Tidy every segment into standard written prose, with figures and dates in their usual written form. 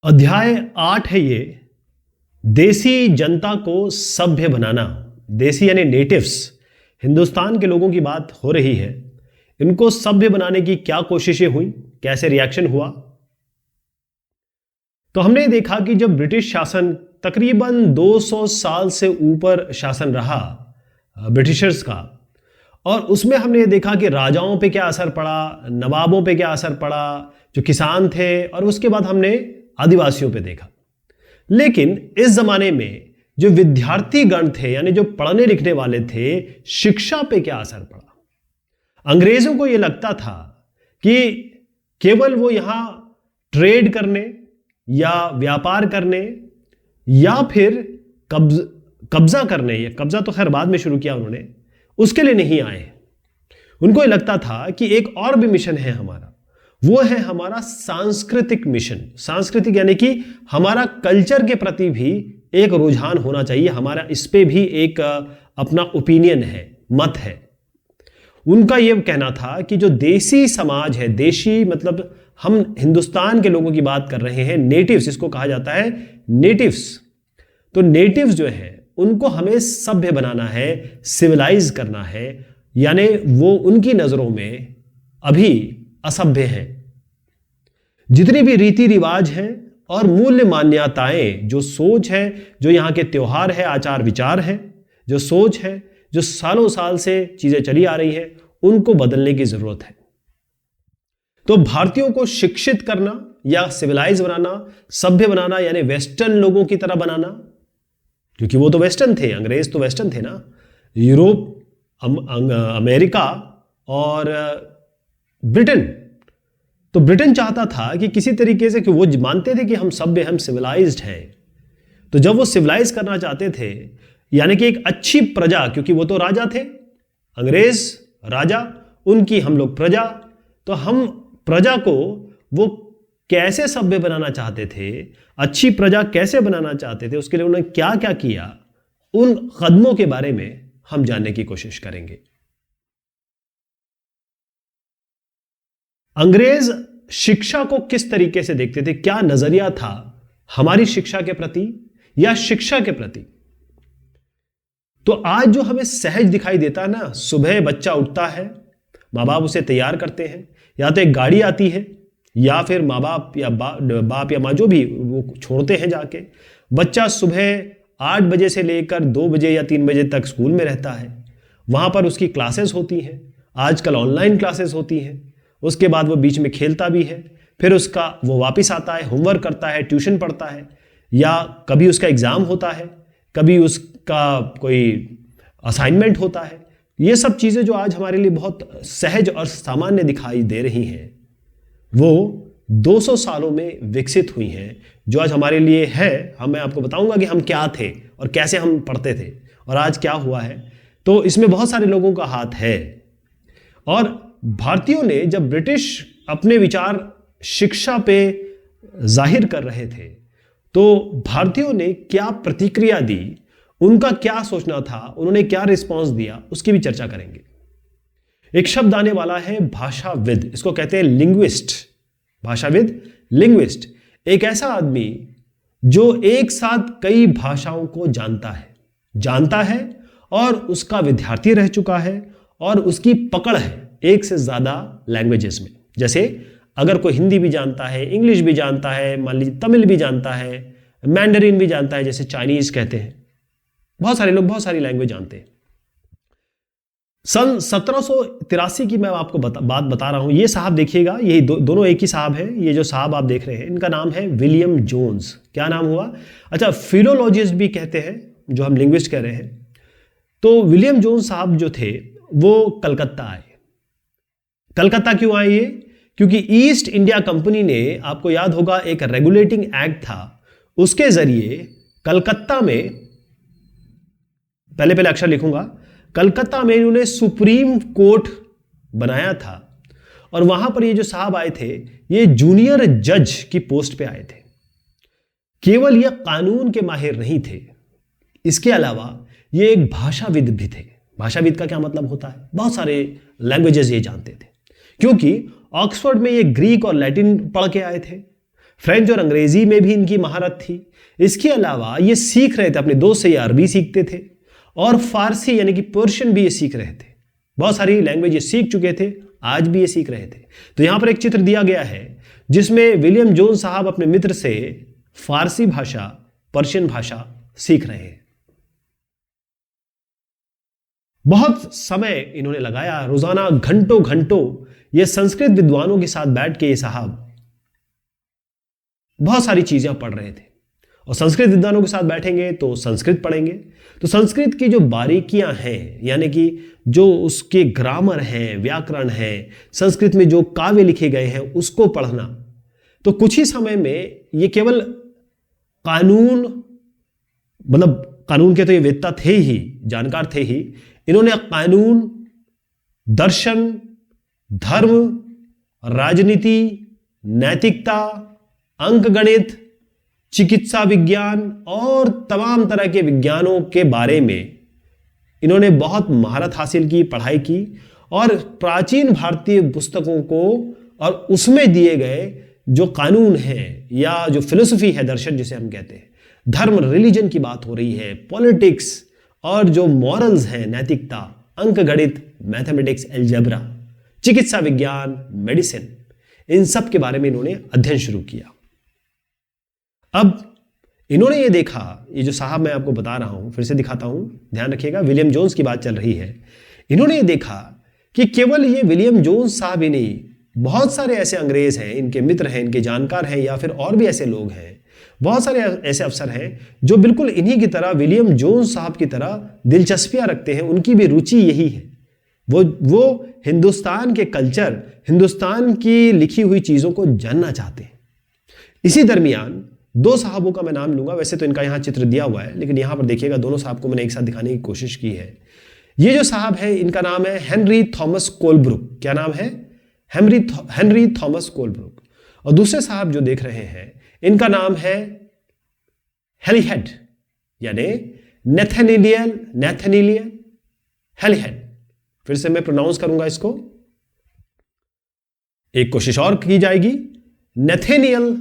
अध्याय 8 है ये, देसी जनता को सभ्य बनाना। देसी यानी नेटिव्स, हिंदुस्तान के लोगों की बात हो रही है। इनको सभ्य बनाने की क्या कोशिशें हुई, कैसे रिएक्शन हुआ। तो हमने देखा कि जब ब्रिटिश शासन तकरीबन 200 साल से ऊपर शासन रहा ब्रिटिशर्स का, और उसमें हमने देखा कि राजाओं पे क्या असर पड़ा, नवाबों पे क्या असर पड़ा, जो किसान थे, और उसके बाद हमने आदिवासियों पे देखा। लेकिन इस जमाने में जो विद्यार्थी गण थे, यानी जो पढ़ने लिखने वाले थे, शिक्षा पे क्या असर पड़ा। अंग्रेजों को यह लगता था कि केवल वो यहां ट्रेड करने या व्यापार करने या फिर कब्जा करने, या कब्जा तो खैर बाद में शुरू किया उन्होंने, उसके लिए नहीं आए। उनको यह लगता था कि एक और भी मिशन है हमारा, वो है हमारा सांस्कृतिक मिशन। सांस्कृतिक यानी कि हमारा कल्चर के प्रति भी एक रुझान होना चाहिए, हमारा इस पे भी एक अपना ओपिनियन है, मत है। उनका यह कहना था कि जो देसी समाज है, देशी मतलब हम हिंदुस्तान के लोगों की बात कर रहे हैं, नेटिव्स इसको कहा जाता है, नेटिव्स। तो नेटिव्स जो है उनको हमें सभ्य बनाना है, सिविलाइज करना है, यानी वो उनकी नजरों में अभी असभ्य हैं। जितनी भी रीति रिवाज हैं और मूल्य मान्यताएं, जो सोच है, जो यहाँ के त्योहार है, आचार विचार है, जो सोच है, जो सालों साल से चीजें चली आ रही है, उनको बदलने की जरूरत है। तो भारतीयों को शिक्षित करना या सिविलाइज बनाना, सभ्य बनाना, यानी वेस्टर्न लोगों की तरह बनाना, क्योंकि वो तो वेस्टर्न थे, अंग्रेज तो वेस्टर्न थे ना, यूरोप, अमेरिका और ब्रिटेन। तो ब्रिटेन चाहता था कि किसी तरीके से, कि वो मानते थे कि हम सभ्य, हम सिविलाइज्ड हैं। तो जब वो सिविलाइज करना चाहते थे, यानी कि एक अच्छी प्रजा, क्योंकि वो तो राजा थे, अंग्रेज राजा, उनकी हम लोग प्रजा, तो हम प्रजा को वो कैसे सभ्य बनाना चाहते थे, अच्छी प्रजा कैसे बनाना चाहते थे, उसके लिए उन्होंने क्या क्या किया, उन कदमों के बारे में हम जानने की कोशिश करेंगे। अंग्रेज शिक्षा को किस तरीके से देखते थे, क्या नजरिया था हमारी शिक्षा के प्रति या शिक्षा के प्रति। तो आज जो हमें सहज दिखाई देता है ना, सुबह बच्चा उठता है, माँ बाप उसे तैयार करते हैं, या तो एक गाड़ी आती है, या फिर माँ बाप या बाप या माँ जो भी, वो छोड़ते हैं जाके। बच्चा सुबह 8 बजे से लेकर 2 बजे या 3 बजे तक स्कूल में रहता है, वहां पर उसकी क्लासेस होती हैं, आजकल ऑनलाइन क्लासेस होती हैं। उसके बाद वो बीच में खेलता भी है, फिर उसका वो वापस आता है, होमवर्क करता है, ट्यूशन पढ़ता है, या कभी उसका एग्जाम होता है, कभी उसका कोई असाइनमेंट होता है। ये सब चीज़ें जो आज हमारे लिए बहुत सहज और सामान्य दिखाई दे रही हैं, वो 200 सालों में विकसित हुई हैं, जो आज हमारे लिए है। मैं आपको बताऊंगा कि हम क्या थे और कैसे हम पढ़ते थे और आज क्या हुआ है। तो इसमें बहुत सारे लोगों का हाथ है। और भारतीयों ने, जब ब्रिटिश अपने विचार शिक्षा पे जाहिर कर रहे थे, तो भारतीयों ने क्या प्रतिक्रिया दी, उनका क्या सोचना था, उन्होंने क्या रिस्पांस दिया, उसकी भी चर्चा करेंगे। एक शब्द आने वाला है भाषाविद, इसको कहते हैं लिंग्विस्ट। भाषाविद, लिंग्विस्ट, एक ऐसा आदमी जो एक साथ कई भाषाओं को जानता है और उसका विद्यार्थी रह चुका है और उसकी पकड़ है एक से ज्यादा लैंग्वेजेस में। जैसे अगर कोई हिंदी भी जानता है, इंग्लिश भी जानता है, मान लीजिए तमिल भी जानता है, मैंडरीन भी जानता है, जैसे चाइनीज कहते हैं, बहुत सारे लोग बहुत सारी लैंग्वेज जानते हैं। सन 1783 की मैं आपको बात बता रहा हूं। ये साहब देखिएगा, यही दोनों एक ही साहब हैं। ये जो साहब आप देख रहे हैं, इनका नाम है विलियम जोन्स। क्या नाम हुआ? अच्छा, फिलोलॉजिस्ट भी कहते हैं, जो हम लिंग्विस्ट कह रहे हैं। तो विलियम जोन्स साहब जो थे, वो कलकत्ता आए। कलकत्ता क्यों आए ये? क्योंकि ईस्ट इंडिया कंपनी ने, आपको याद होगा, एक रेगुलेटिंग एक्ट था, उसके जरिए कलकत्ता में, पहले अक्षर लिखूंगा, कलकत्ता में इन्होंने सुप्रीम कोर्ट बनाया था। और वहां पर ये जो साहब आए थे, ये जूनियर जज की पोस्ट पे आए थे। केवल ये कानून के माहिर नहीं थे, इसके अलावा ये एक भाषाविद भी थे। भाषाविद का क्या मतलब होता है? बहुत सारे लैंग्वेजेस ये जानते थे, क्योंकि ऑक्सफोर्ड में ये ग्रीक और लैटिन पढ़ के आए थे, फ्रेंच और अंग्रेजी में भी इनकी महारत थी। इसके अलावा ये सीख रहे थे, अपने दोस्त से ये अरबी सीखते थे और फारसी यानी कि पर्शियन भी ये सीख रहे थे। बहुत सारी लैंग्वेज ये सीख चुके थे, आज भी ये सीख रहे थे। तो यहां पर एक चित्र दिया गया है जिसमें विलियम जोन्स साहब अपने मित्र से फारसी भाषा, पर्शियन भाषा सीख रहे हैं। बहुत समय इन्होंने लगाया, रोजाना घंटों घंटों ये संस्कृत विद्वानों के साथ बैठ के ये साहब बहुत सारी चीजें पढ़ रहे थे। और संस्कृत विद्वानों के साथ बैठेंगे तो संस्कृत पढ़ेंगे, तो संस्कृत की जो बारीकियां हैं, यानी कि जो उसके ग्रामर हैं, व्याकरण है, संस्कृत में जो काव्य लिखे गए हैं उसको पढ़ना। तो कुछ ही समय में ये केवल कानून, मतलब कानून के तो ये वेत्ता थे ही, जानकार थे ही, इन्होंने कानून, दर्शन, धर्म, राजनीति, नैतिकता, अंकगणित, चिकित्सा विज्ञान और तमाम तरह के विज्ञानों के बारे में इन्होंने बहुत महारत हासिल की, पढ़ाई की और प्राचीन भारतीय पुस्तकों को और उसमें दिए गए जो कानून हैं या जो फिलोसफी है, दर्शन जिसे हम कहते हैं, धर्म, रिलीजन की बात हो रही है, पॉलिटिक्स और जो मॉरल्स हैं, नैतिकता, अंकगणित, मैथमेटिक्स, अलजेब्रा, चिकित्सा विज्ञान, मेडिसिन, इन सब के बारे में इन्होंने अध्ययन शुरू किया। अब इन्होंने ये देखा, ये जो साहब मैं आपको बता रहा हूं, फिर से दिखाता हूं, ध्यान रखिएगा, विलियम जोन्स की बात चल रही है। इन्होंने ये देखा कि केवल ये विलियम जोन्स साहब ही नहीं, बहुत सारे ऐसे अंग्रेज हैं, इनके मित्र हैं, इनके जानकार हैं, या फिर और भी ऐसे लोग हैं, बहुत सारे ऐसे अफसर हैं जो बिल्कुल इन्हीं की तरह, विलियम जोन्स साहब की तरह दिलचस्पियां रखते हैं। उनकी भी रुचि यही है, वो हिंदुस्तान के कल्चर, हिंदुस्तान की लिखी हुई चीजों को जानना चाहते हैं। इसी दरमियान दो साहबों का मैं नाम लूंगा, वैसे तो इनका यहां चित्र दिया हुआ है, लेकिन यहां पर देखिएगा दोनों साहब को मैंने एक साथ दिखाने की कोशिश की है। ये जो साहब है इनका नाम है हेनरी थॉमस कोलब्रुक। क्या नाम है? Henry Thomas Colebrook. और दूसरे साहब जो देख रहे हैं इनका नाम है हेलीहेड, यानी नेथानिएल हेलीहेड। फिर से मैं प्रोनाउंस करूंगा इसको, एक कोशिश और की जाएगी, नेथानिएल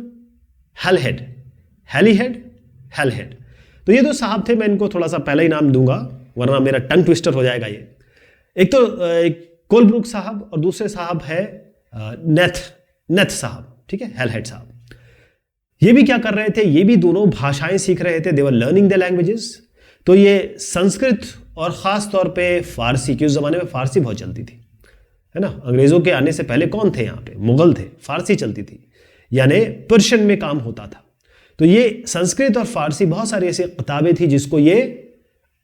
हेलीहेड। तो ये दो साहब थे, मैं इनको थोड़ा सा पहले ही नाम दूंगा वरना मेरा टंग ट्विस्टर हो जाएगा। ये एक तो कोलब्रुक साहब और दूसरे साहब है नेथ साहब, ठीक है, हेलीहेड साहब। ये भी क्या कर रहे थे, ये भी दोनों भाषाएं सीख रहे थे, दे वर लर्निंग द लैंग्वेजेस। तो ये संस्कृत और खास तौर पे फारसी, कि उस जमाने में फारसी बहुत चलती थी, है ना, अंग्रेजों के आने से पहले कौन थे यहाँ पे, मुगल थे, फारसी चलती थी, यानी पर्शियन में काम होता था। तो ये संस्कृत और फारसी बहुत सारी ऐसी किताबें थी जिसको ये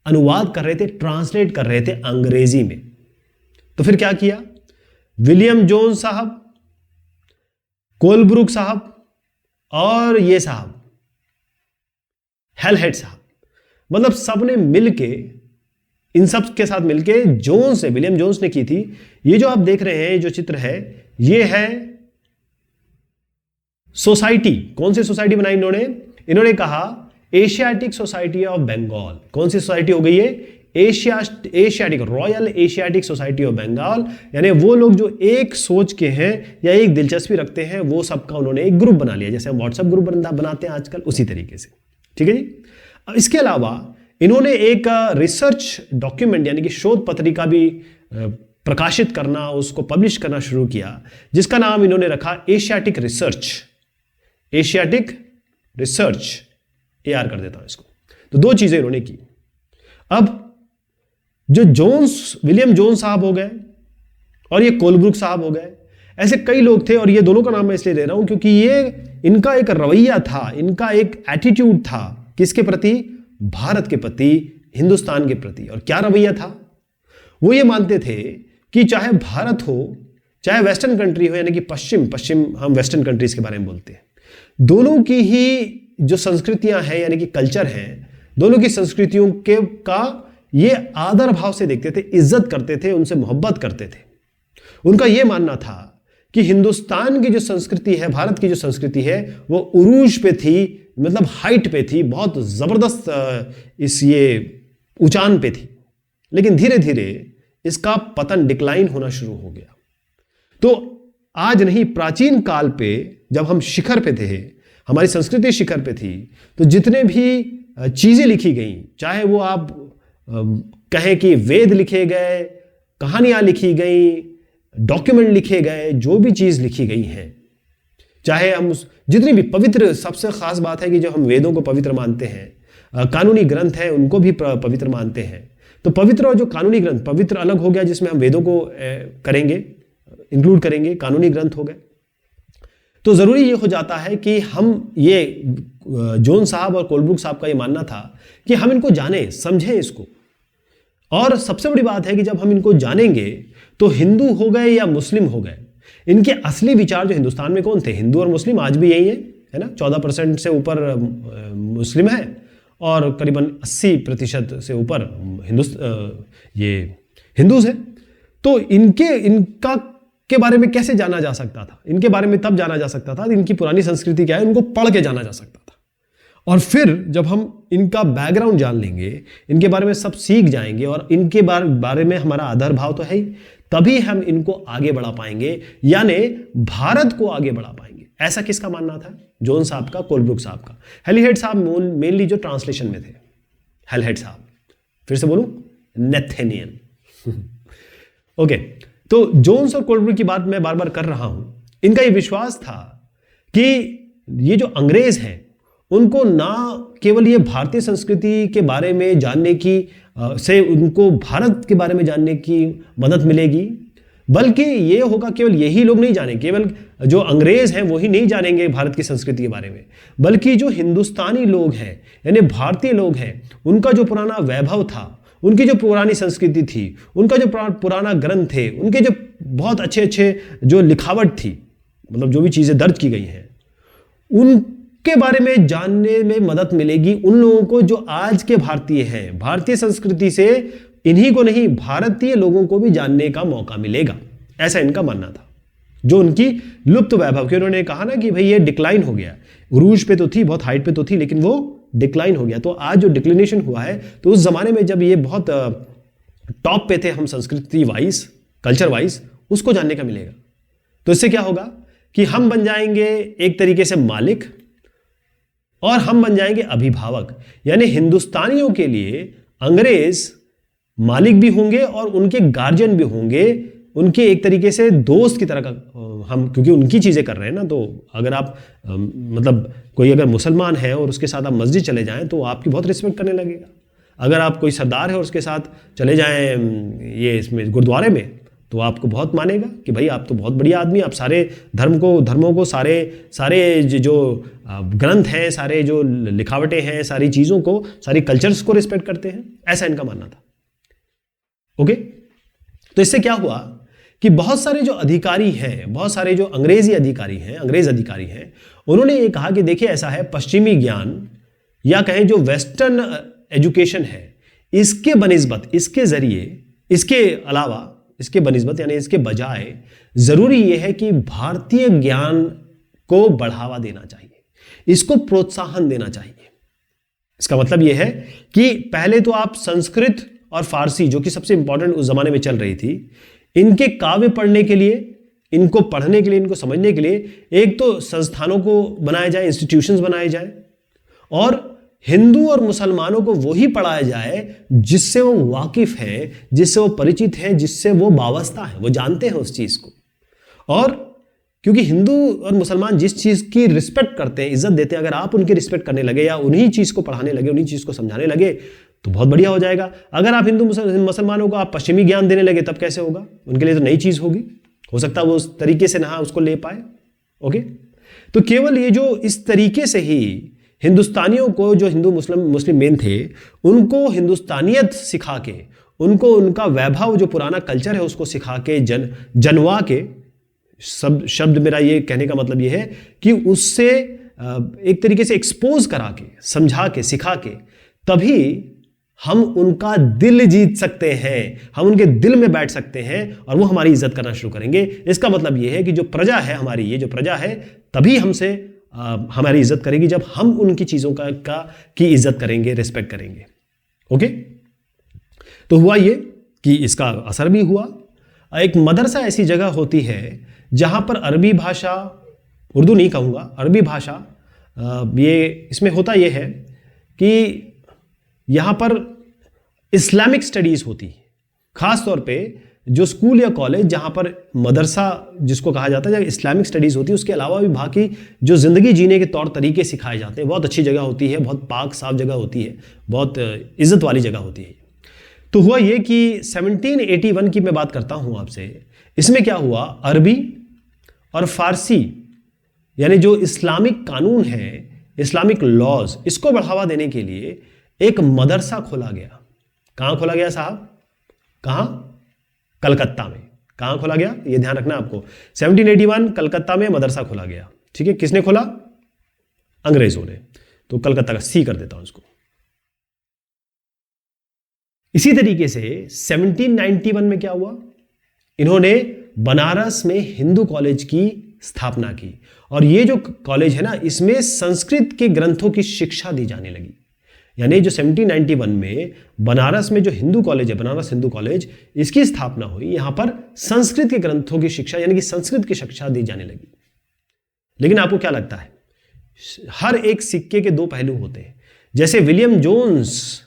अनुवाद कर रहे थे, ट्रांसलेट कर रहे थे अंग्रेजी में। तो फिर क्या किया, विलियम जोन्स साहब, कोलब्रुक साहब और ये साहब हेलीहेड साहब, मतलब सबने मिलके, इन सब के साथ मिलके जोन्स ने, विलियम जोन्स ने की थी। ये जो आप देख रहे हैं, जो चित्र है, ये है सोसाइटी। कौन सी सोसाइटी बनाई इन्होंने कहा एशियाटिक सोसाइटी ऑफ बंगाल। कौन सी सोसाइटी हो गई है? Asiatic, royal Asiatic society of Bengal, यानी वो लोग जो एक सोच के हैं या एक दिलचस्पी रखते हैं, वो सबका उन्होंने एक ग्रुप बना लिया, जैसे हम व्हाट्सएप ग्रुप बनाते हैं आजकल, उसी तरीके से, ठीक है जी। इसके अलावा इन्होंने एक रिसर्च डॉक्यूमेंट यानी कि शोध पत्रिका भी प्रकाशित करना, उसको पब्लिश करना शुरू किया, जिसका नाम इन्होंने रखा एशियाटिक रिसर्च, AR कर देता हूं इसको। तो दो चीजें इन्होंने की। अब जो विलियम जोन्स साहब हो गए और ये कोलब्रुक साहब हो गए, ऐसे कई लोग थे, और ये दोनों का नाम मैं इसलिए दे रहा हूं क्योंकि ये इनका एक रवैया था, इनका एक एटीट्यूड था, किसके प्रति? भारत के प्रति, हिंदुस्तान के प्रति। और क्या रवैया था? वो ये मानते थे कि चाहे भारत हो, चाहे वेस्टर्न कंट्री हो, यानी कि पश्चिम, हम वेस्टर्न कंट्रीज के बारे में बोलते हैं, दोनों की ही जो संस्कृतियां हैं यानी कि कल्चर हैं, दोनों की संस्कृतियों के का ये आदर भाव से देखते थे, इज्जत करते थे, उनसे मोहब्बत करते थे। उनका ये मानना था कि हिंदुस्तान की जो संस्कृति है, भारत की जो संस्कृति है, वो उरूज पे थी, मतलब हाइट पे थी, बहुत जबरदस्त ये ऊंचान पे थी। लेकिन धीरे धीरे इसका पतन, डिक्लाइन होना शुरू हो गया। तो आज नहीं, प्राचीन काल पे जब हम शिखर पे थे, हमारी संस्कृति शिखर पे थी, तो जितने भी चीज़ें लिखी गई, चाहे वो आप कहें कि वेद लिखे गए, कहानियाँ लिखी गई, डॉक्यूमेंट लिखे गए, जो भी चीज़ लिखी गई हैं, चाहे हम जितनी भी पवित्र, सबसे खास बात है कि जो हम वेदों को पवित्र मानते हैं, कानूनी ग्रंथ हैं उनको भी पवित्र मानते हैं। तो पवित्र और जो कानूनी ग्रंथ, पवित्र अलग हो गया जिसमें हम वेदों को करेंगे, इंक्लूड करेंगे, कानूनी ग्रंथ हो गए। तो ज़रूरी ये हो जाता है कि हम ये जोन साहब और कोलब्रुक साहब का ये मानना था कि हम इनको जानें, समझें इसको। और सबसे बड़ी बात है कि जब हम इनको जानेंगे तो हिंदू हो गए या मुस्लिम हो गए, इनके असली विचार जो हिंदुस्तान में कौन थे, हिंदू और मुस्लिम आज भी यही है ना। 14% से ऊपर मुस्लिम है और करीबन 80% से ऊपर हिंदूज हैं। तो इनका के बारे में कैसे जाना जा सकता था? इनके बारे में तब जाना जा सकता था, इनकी पुरानी संस्कृति क्या है उनको पढ़ के जाना जा सकता था। और फिर जब हम इनका बैकग्राउंड जान लेंगे, इनके बारे में सब सीख जाएंगे और इनके बारे में हमारा आदर भाव तो है ही, तभी हम इनको आगे बढ़ा पाएंगे, यानी भारत को आगे बढ़ा पाएंगे। ऐसा किसका मानना था? जोन साहब का, कोलब्रुक साहब का। हेलीहेड साहब मेनली जो ट्रांसलेशन में थे, हेलीहेड साहब, फिर से बोलूं, नेथेनियन। ओके, तो जोन्स और कोलब्रुक की बात मैं बार बार कर रहा हूं। इनका यह विश्वास था कि ये जो अंग्रेज हैं उनको ना केवल ये भारतीय संस्कृति के बारे में जानने की से उनको भारत के बारे में जानने की मदद मिलेगी, बल्कि ये होगा केवल यही लोग नहीं जाने, केवल जो अंग्रेज हैं वही नहीं जानेंगे भारत की संस्कृति के बारे में, बल्कि जो हिंदुस्तानी लोग हैं यानी भारतीय लोग हैं, उनका जो पुराना वैभव था, उनकी जो पुरानी संस्कृति थी, उनका जो पुराना ग्रंथ थे, उनके जो बहुत अच्छे अच्छे जो लिखावट थी, मतलब जो भी चीज़ें दर्ज की गई हैं, उनके बारे में जानने में मदद मिलेगी उन लोगों को जो आज के भारतीय हैं। भारतीय संस्कृति से इन्हीं को नहीं, भारतीय लोगों को भी जानने का मौका मिलेगा, ऐसा इनका मानना था। जो उनकी लुप्त वैभव के, उन्होंने कहा ना कि भाई ये डिक्लाइन हो गया, उरूज पे तो थी, बहुत हाइट पे तो थी, लेकिन वो डिक्लाइन हो गया। तो आज जो डिक्लिनेशन हुआ है, तो उस जमाने में जब ये बहुत टॉप पे थे हम संस्कृति वाइज, कल्चर वाइज, उसको जानने का मिलेगा। तो इससे क्या होगा कि हम बन जाएंगे एक तरीके से मालिक और हम बन जाएंगे अभिभावक, यानी हिंदुस्तानियों के लिए अंग्रेज मालिक भी होंगे और उनके गार्जियन भी होंगे, उनके एक तरीके से दोस्त की तरह का हम, क्योंकि उनकी चीज़ें कर रहे हैं ना। तो अगर आप मतलब कोई अगर मुसलमान है और उसके साथ आप मस्जिद चले जाएं तो आपकी बहुत रिस्पेक्ट करने लगेगा। अगर आप कोई सरदार है और उसके साथ चले जाएं ये इसमें गुरुद्वारे में, तो आपको बहुत मानेगा कि भाई आप तो बहुत बढ़िया आदमी, आप सारे धर्मों को सारे जो ग्रंथ हैं, सारे जो लिखावटें हैं, सारी चीज़ों को, सारी कल्चर्स को रिस्पेक्ट करते हैं, ऐसा इनका मानना था। ओके, तो इससे क्या हुआ कि बहुत सारे जो अधिकारी हैं, बहुत सारे जो अंग्रेज अधिकारी हैं, उन्होंने ये कहा कि देखिए ऐसा है, पश्चिमी ज्ञान या कहें जो वेस्टर्न एजुकेशन है, इसके बनिस्बत, इसके जरिए, इसके अलावा, इसके बनिस्बत यानी इसके बजाय जरूरी यह है कि भारतीय ज्ञान को बढ़ावा देना चाहिए, इसको प्रोत्साहन देना चाहिए। इसका मतलब यह है कि पहले तो आप संस्कृत और फारसी, जो कि सबसे इंपॉर्टेंट उस जमाने में चल रही थी, इनके काव्य पढ़ने के लिए, इनको पढ़ने के लिए, इनको समझने के लिए एक तो संस्थानों को बनाया जाए, इंस्टीट्यूशंस बनाए जाए, और हिंदू और मुसलमानों को वही पढ़ाया जाए जिससे वो वाकिफ हैं, जिससे वो परिचित हैं, जिससे वो वाबस्ता है, वो जानते हैं उस चीज को। और क्योंकि हिंदू और मुसलमान जिस चीज की रिस्पेक्ट करते हैं, इज्जत देते हैं, अगर आप उनकी रिस्पेक्ट करने लगे या उन्हीं चीज को पढ़ाने लगे, उन्हीं चीज को समझाने लगे, तो बहुत बढ़िया हो जाएगा। अगर आप हिंदू मुसलमानों को आप पश्चिमी ज्ञान देने लगे, तब कैसे होगा? उनके लिए तो नई चीज होगी, हो सकता है वो उस तरीके से ना उसको ले पाए। ओके, तो केवल ये जो इस तरीके से ही हिंदुस्तानियों को, जो हिंदू मुस्लिम मेन थे, उनको हिंदुस्तानियत सिखा के, उनको उनका वैभव जो पुराना कल्चर है उसको सिखा के, जनवा के, सब शब्द मेरा ये कहने का मतलब ये है कि उससे एक तरीके से एक्सपोज करा के, समझा के, सिखा के, तभी हम उनका दिल जीत सकते हैं, हम उनके दिल में बैठ सकते हैं और वो हमारी इज्जत करना शुरू करेंगे। इसका मतलब ये है कि जो प्रजा है हमारी, ये जो प्रजा है, तभी हमसे हमारी इज्जत करेगी जब हम उनकी चीज़ों की इज्जत करेंगे, रिस्पेक्ट करेंगे। ओके, तो हुआ ये कि इसका असर भी हुआ। एक मदरसा ऐसी जगह होती है जहां पर अरबी भाषा, उर्दू नहीं कहूँगा, अरबी भाषा ये इसमें होता ये है कि यहाँ पर इस्लामिक स्टडीज़ होती है, ख़ास तौर पे जो स्कूल या कॉलेज जहाँ पर मदरसा जिसको कहा जाता है, जहाँ इस्लामिक स्टडीज़ होती है, उसके अलावा भी बाकी जो ज़िंदगी जीने के तौर तरीके सिखाए जाते हैं। बहुत अच्छी जगह होती है, बहुत पाक साफ जगह होती है, बहुत इज़्ज़त वाली जगह होती है। तो हुआ ये कि 1781 की मैं बात करता हूँ आपसे। इसमें क्या हुआ, अरबी और फारसी यानी जो इस्लामिक कानून है, इस्लामिक लॉज, इसको बढ़ावा देने के लिए एक मदरसा खोला गया। कहाँ खोला गया साहब? कहाँ? कलकत्ता में। कहाँ खोला गया ये ध्यान रखना आपको। 1781 कलकत्ता में मदरसा खोला गया। ठीक है, किसने खोला? अंग्रेजों ने। तो कलकत्ता का सी कर देता हूं इसको। इसी तरीके से 1791 में क्या हुआ, इन्होंने बनारस में हिंदू कॉलेज की स्थापना की। और ये जो कॉलेज है ना, इसमें संस्कृत के ग्रंथों की शिक्षा दी जाने लगी। यानी जो 1791 में बनारस में जो हिंदू कॉलेज है, बनारस हिंदू कॉलेज, इसकी स्थापना हुई। यहां पर संस्कृत के ग्रंथों की शिक्षा यानी कि संस्कृत की शिक्षा दी जाने लगी। लेकिन आपको क्या लगता है, हर एक सिक्के के दो पहलू होते हैं। जैसे विलियम जोन्स,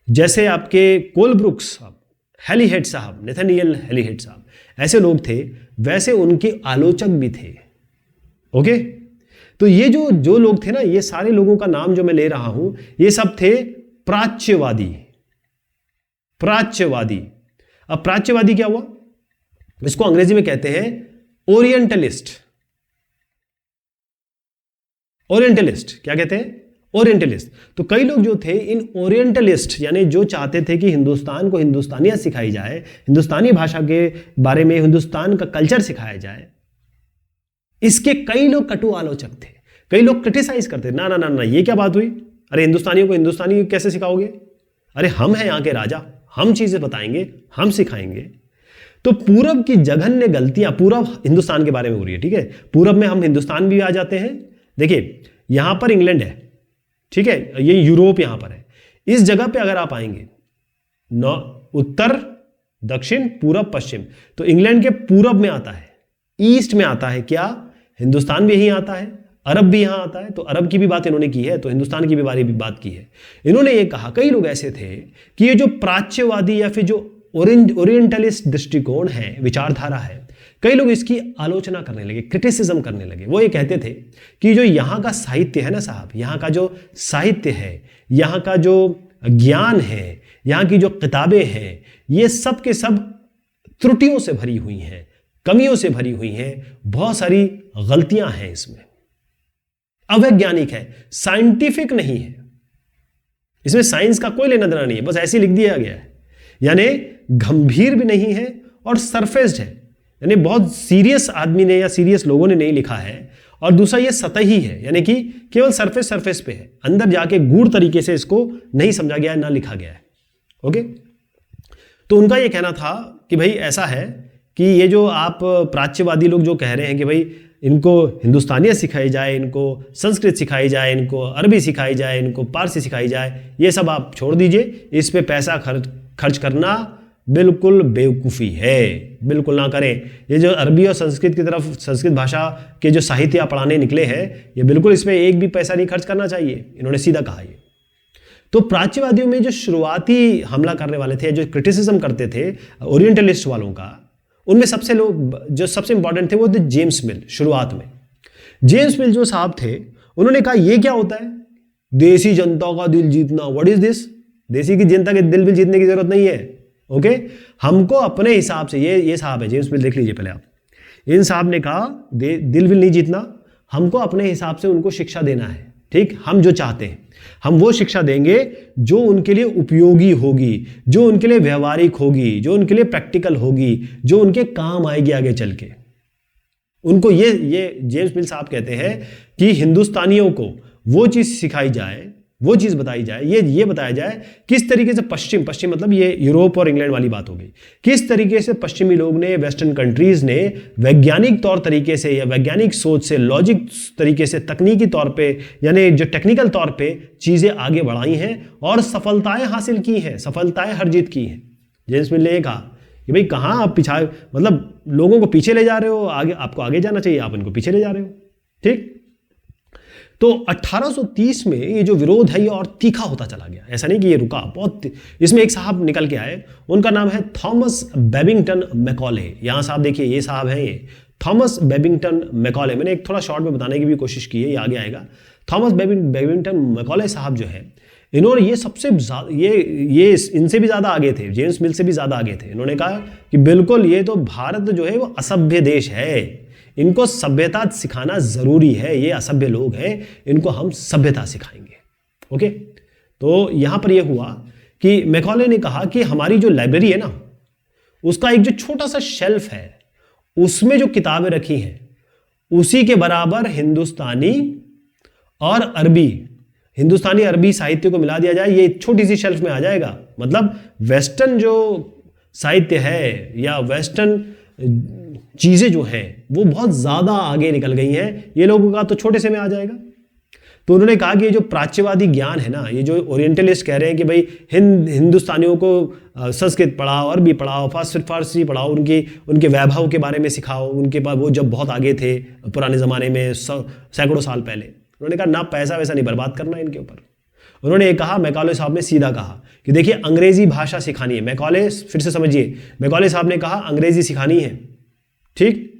जैसे आपके कोलब्रुक्स साहब, हेलीहेड साहब, नेथानियल हेलीहेड साहब, ऐसे लोग थे, वैसे उनके आलोचक भी थे। ओके, तो ये जो लोग थे ना, ये सारे लोगों का नाम जो मैं ले रहा हूं, ये सब थे प्राच्यवादी। प्राच्यवादी। अब प्राच्यवादी क्या हुआ, इसको अंग्रेजी में कहते हैं ओरिएंटलिस्ट। ओरिएंटलिस्ट क्या कहते हैं? ओरिएंटलिस्ट। तो कई लोग जो थे इन ओरिएंटलिस्ट, यानी जो चाहते थे कि हिंदुस्तान को हिंदुस्तानियत सिखाई जाए, हिंदुस्तानी भाषा के बारे में, हिंदुस्तान का कल्चर सिखाया जाए, इसके कई लोग कटु आलोचक थे। कई लोग क्रिटिसाइज करते, ना ना ना ना, ये क्या बात हुई? अरे हिंदुस्तानियों को हिंदुस्तानी कैसे सिखाओगे? अरे हम हैं यहाँ के राजा, हम चीजें बताएंगे, हम सिखाएंगे। तो पूरब की जघन्य गलतियां, पूरब हिंदुस्तान के बारे में हो रही है, ठीक है, पूरब में हम हिंदुस्तान भी आ जाते हैं। देखिए यहां पर इंग्लैंड है, ठीक है, ये यूरोप यहां पर है। इस जगह पे अगर आप आएंगे, उत्तर, दक्षिण, पूरब, पश्चिम, तो इंग्लैंड के पूरब में आता है, ईस्ट में आता है क्या? हिंदुस्तान भी यहीं आता है, अरब भी यहां आता है। तो अरब की भी बात इन्होंने की है, तो हिंदुस्तान की भी बात की है। इन्होंने ये कहा, कई लोग ऐसे थे कि ये जो प्राच्यवादी या फिर जो ओरिएंटलिस्ट दृष्टिकोण है, विचारधारा है, कई लोग इसकी आलोचना करने लगे, क्रिटिसिज्म करने लगे। वो ये कहते थे कि जो यहाँ का साहित्य है ना साहब, यहाँ का जो साहित्य है, यहाँ का जो ज्ञान है, यहाँ की जो किताबें हैं, ये सब के सब त्रुटियों से भरी हुई हैं, कमियों से भरी हुई हैं, बहुत सारी गलतियां हैं इसमें, अवैज्ञानिक है, साइंटिफिक नहीं है, इसमें साइंस का कोई लेना देना नहीं है, बस ऐसे लिख दिया गया है। यानी गंभीर भी नहीं है और सरफेस्ड है, यानी बहुत सीरियस आदमी ने या सीरियस लोगों ने नहीं लिखा है। और दूसरा ये सतही है, यानी कि केवल सरफेस पे है, अंदर जाके गूढ़ तरीके से इसको नहीं समझा गया है, ना लिखा गया है। ओके, तो उनका ये कहना था कि भाई ऐसा है कि ये जो आप प्राच्यवादी लोग जो कह रहे हैं कि भाई इनको हिंदुस्तानियत सिखाई जाए, इनको संस्कृत सिखाई जाए, इनको अरबी सिखाई जाए, इनको पारसी सिखाई जाए, ये सब आप छोड़ दीजिए, इस पे पैसा खर्च करना बिल्कुल बेवकूफ़ी है, बिल्कुल ना करें। ये जो अरबी और संस्कृत की तरफ, संस्कृत भाषा के जो साहित्य आप पढ़ाने निकले हैं, ये बिल्कुल इसमें एक भी पैसा नहीं खर्च करना चाहिए, इन्होंने सीधा कहा ये। तो प्राच्यवादियों में जो शुरुआती हमला करने वाले थे, जो क्रिटिसिज्म करते थे ओरिएंटलिस्ट वालों का, उनमें जो सबसे इंपॉर्टेंट थे वो थे जेम्स मिल। शुरुआत में जेम्स मिल जो साहब थे, उन्होंने कहा ये क्या होता है, देसी जनता का दिल जीतना, व्हाट इज दिस? देसी की जनता के दिल भी जीतने की जरूरत नहीं है। ओके, हमको अपने हिसाब से, ये साहब है जेम्स मिल, देख लीजिए पहले आप, इन साहब ने कहा दिल भी नहीं जीतना, हमको अपने हिसाब से उनको शिक्षा देना है, ठीक, हम जो चाहते हैं हम वो शिक्षा देंगे जो उनके लिए उपयोगी होगी, जो उनके लिए व्यवहारिक होगी, जो उनके लिए प्रैक्टिकल होगी, जो उनके काम आएगी आगे चल के। उनको ये जेम्स मिल साहब कहते हैं कि हिंदुस्तानियों को वो चीज सिखाई जाए, वो चीज बताई जाए, ये बताया जाए किस तरीके से पश्चिम मतलब ये यूरोप और इंग्लैंड वाली बात हो गई, किस तरीके से पश्चिमी लोग ने, वेस्टर्न कंट्रीज ने वैज्ञानिक तौर तरीके से या वैज्ञानिक सोच से, लॉजिक तरीके से, तकनीकी तौर पे, यानी जो टेक्निकल तौर पे चीजें आगे बढ़ाई हैं और सफलताएं हासिल की हैं, सफलताएं हर्जित की हैं। जेम्स मिल ने कहा कि भाई कहाँ आप मतलब लोगों को पीछे ले जा रहे हो, आगे आपको आगे जाना चाहिए, आप इनको पीछे ले जा रहे हो। ठीक, तो 1830 में ये जो विरोध है ये और तीखा होता चला गया, ऐसा नहीं कि ये रुका, बहुत। इसमें एक साहब निकल के आए, उनका नाम है थॉमस बेबिंगटन मैकॉले। यहाँ साहब देखिए, ये साहब हैं, ये थॉमस बेबिंगटन मैकॉले। मैंने एक थोड़ा शॉर्ट में बताने की भी कोशिश की है, ये आगे आएगा। थॉमस बेबिंगटन मैकॉले साहब जो है, इन्होंने ये सबसे ये इनसे भी ज़्यादा आगे थे, जेम्स मिल से भी ज़्यादा आगे थे। इन्होंने कहा कि बिल्कुल ये तो भारत जो है वो असभ्य देश है, इनको सभ्यता सिखाना ज़रूरी है, ये असभ्य लोग हैं, इनको हम सभ्यता सिखाएंगे। ओके, तो यहाँ पर ये हुआ कि मैकॉले ने कहा कि हमारी जो लाइब्रेरी है ना, उसका एक जो छोटा सा शेल्फ है, उसमें जो किताबें रखी हैं उसी के बराबर हिंदुस्तानी और अरबी, हिंदुस्तानी अरबी साहित्य को मिला दिया जाए, ये छोटी सी शेल्फ में आ जाएगा। मतलब वेस्टर्न जो साहित्य है या वेस्टर्न चीज़ें जो हैं वो बहुत ज़्यादा आगे निकल गई हैं, ये लोगों का तो छोटे से में आ जाएगा। तो उन्होंने कहा कि ये जो प्राच्यवादी ज्ञान है ना, ये जो ओरिएंटलिस्ट कह रहे हैं कि भाई हिंदुस्तानियों को संस्कृत पढ़ाओ, अरबी पढ़ाओ, फारसी पढ़ाओ, उनके वैभव के बारे में सिखाओ, उनके पास वो जब बहुत आगे थे पुराने ज़माने में, सैकड़ों साल पहले। उन्होंने कहा ना, पैसा वैसा नहीं बर्बाद करना इनके ऊपर। उन्होंने ये कहा, मैकॉले साहब ने सीधा कहा कि देखिए अंग्रेजी भाषा सिखानी है। मैकॉले, फिर से समझिए, मैकॉले साहब ने कहा अंग्रेजी सिखानी है, ठीक।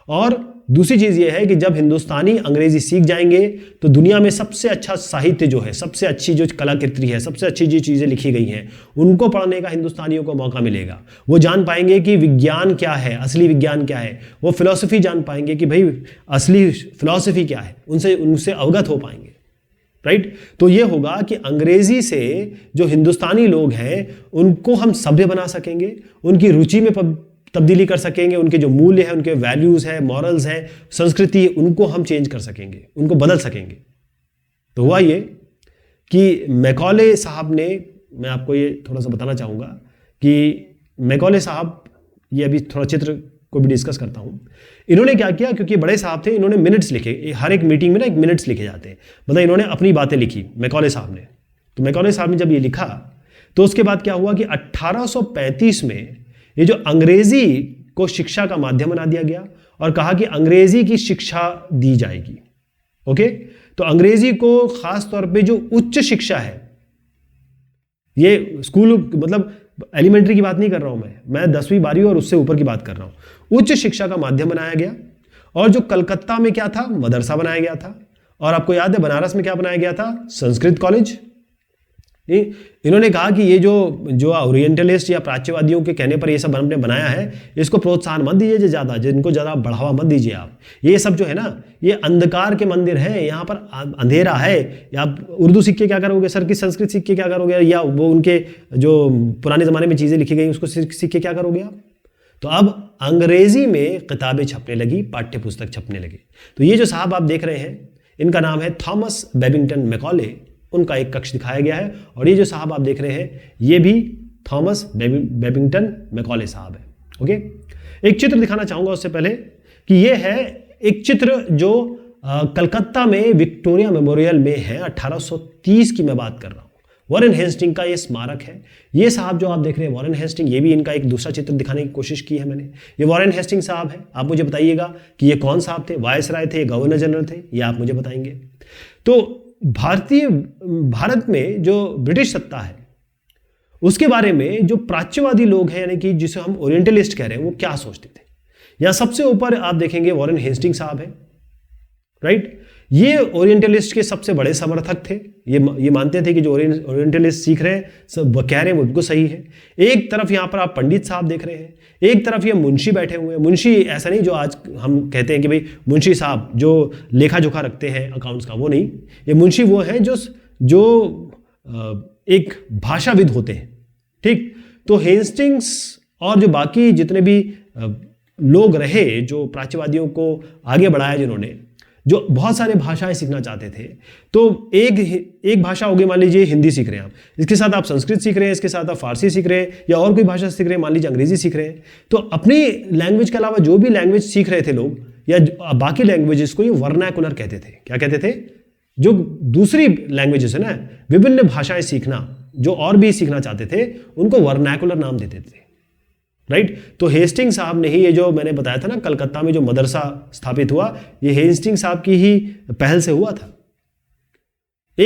और दूसरी चीज़ ये है कि जब हिंदुस्तानी अंग्रेजी सीख जाएंगे तो दुनिया में सबसे अच्छा साहित्य जो है, सबसे अच्छी जो कलाकृति है, सबसे अच्छी जो चीज़ें लिखी गई हैं, उनको पढ़ने का हिंदुस्तानियों को मौका मिलेगा। वो जान पाएंगे कि विज्ञान क्या है, असली विज्ञान क्या है, वो फिलॉसफी जान पाएंगे कि भाई असली फिलॉसफी क्या है, उनसे अवगत हो पाएंगे, राइट। तो ये होगा कि अंग्रेजी से जो हिंदुस्तानी लोग हैं उनको हम सभ्य बना सकेंगे, उनकी रुचि में तब्दीली कर सकेंगे, उनके जो मूल्य है, उनके वैल्यूज़ है, मॉरल्स है, संस्कृति, उनको हम चेंज कर सकेंगे, उनको बदल सकेंगे। तो हुआ ये कि मैकॉले साहब ने, मैं आपको ये थोड़ा सा बताना चाहूँगा कि मैकॉले साहब, ये अभी थोड़ा चित्र को भी डिस्कस करता हूँ। इन्होंने क्या किया, क्योंकि बड़े साहब थे, इन्होंने मिनट्स लिखे, हर एक मीटिंग में ना एक मिनट्स लिखे जाते हैं, मतलब इन्होंने अपनी बातें लिखी मैकॉले साहब ने। तो मैकॉले साहब ने जब ये लिखा तो उसके बाद क्या हुआ कि 1835 में ये जो अंग्रेजी को शिक्षा का माध्यम बना दिया गया और कहा कि अंग्रेजी की शिक्षा दी जाएगी। ओके, तो अंग्रेजी को खास तौर पे जो उच्च शिक्षा है, ये स्कूल मतलब एलिमेंट्री की बात नहीं कर रहा हूं मैं 10वीं 12वीं और उससे ऊपर की बात कर रहा हूं, उच्च शिक्षा का माध्यम बनाया गया। और जो कलकत्ता में क्या था, मदरसा बनाया गया था। और आपको याद है बनारस में क्या बनाया गया था, संस्कृत कॉलेज। इन्होंने कहा कि ये जो ओरिएंटलिस्ट या प्राच्यवादियों के कहने पर ये सब हमने बनाया है, इसको प्रोत्साहन मत दीजिए ज़्यादा, जिनको ज़्यादा बढ़ावा मत दीजिए आप। ये सब जो है ना, ये अंधकार के मंदिर हैं, यहाँ पर अंधेरा है। या आप उर्दू सीख के क्या करोगे सर, की संस्कृत सीख के क्या करोगे, या वो उनके जो पुराने ज़माने में चीज़ें लिखी गई उसको सीख के क्या करोगे आप। तो अब अंग्रेजी में किताबें छपने लगी, पाठ्य पुस्तक छपने लगे। तो ये जो साहब आप देख रहे हैं, इनका नाम है थॉमस बेबिंगटन मैकॉले, उनका एक कक्ष दिखाया गया है। और ये जो साहब आप देख रहे हैं, ये भी थॉमस बेबिंगटन मैकॉले साहब है। ओके, एक चित्र दिखाना चाहूंगा उससे पहले कि ये है एक चित्र जो कलकत्ता में विक्टोरिया मेमोरियल में है। 1830 की मैं बात कर रहा हूँ। वॉरेन हेस्टिंग का ये स्मारक है। ये साहब जो आप देख रहे हैं वॉरेन हेस्टिंग, ये भी इनका एक दूसरा चित्र दिखाने की कोशिश की है मैंने। ये वॉरेन हेस्टिंग साहब है। आप मुझे बताइएगा कि ये कौन साहब थे, वायसराय थे, गवर्नर जनरल थे, ये आप मुझे बताएंगे। तो भारत में जो ब्रिटिश सत्ता है उसके बारे में जो प्राच्यवादी लोग हैं, यानी कि जिसे हम ओरिएंटलिस्ट कह रहे हैं, वो क्या सोचते थे। या सबसे ऊपर आप देखेंगे वॉरेन हेस्टिंग साहब है, राइट। ये ओरिएंटलिस्ट के सबसे बड़े समर्थक थे। ये मानते थे कि जो ओरिएंटलिस्ट सीख रहे हैं, सब कह रहे हैं वो बिल्कुल सही है। एक तरफ यहाँ पर आप पंडित साहब देख रहे हैं, एक तरफ ये मुंशी बैठे हुए हैं। मुंशी ऐसा नहीं जो आज हम कहते हैं कि भाई मुंशी साहब जो लेखा जोखा रखते हैं अकाउंट्स का, वो नहीं। ये मुंशी वो हैं जो एक भाषाविद होते हैं, ठीक। तो हेस्टिंग्स और जो बाकी जितने भी लोग रहे, जो प्राच्यवादियों को आगे बढ़ाया, जिन्होंने जो बहुत सारे भाषाएं सीखना चाहते थे, तो एक भाषा होगी, मान लीजिए हिंदी सीख रहे हैं आप, इसके साथ आप संस्कृत सीख रहे हैं, इसके साथ आप फारसी सीख रहे हैं, या और कोई भाषा सीख रहे हैं, मान लीजिए अंग्रेजी सीख रहे हैं। तो अपनी लैंग्वेज के अलावा जो भी लैंग्वेज सीख रहे थे लोग, या बाकी लैंग्वेजेस को ये वर्नाकुलर कहते थे। क्या कहते थे? जो दूसरी लैंग्वेजेस है ना, विभिन्न भाषाएं सीखना, जो और भी सीखना चाहते थे, उनको वर्नाकुलर नाम देते थे, राइट। तो हेस्टिंग साहब ने ही, ये जो मैंने बताया था ना कलकत्ता में जो मदरसा स्थापित हुआ, ये हेस्टिंग साहब की ही पहल से हुआ था।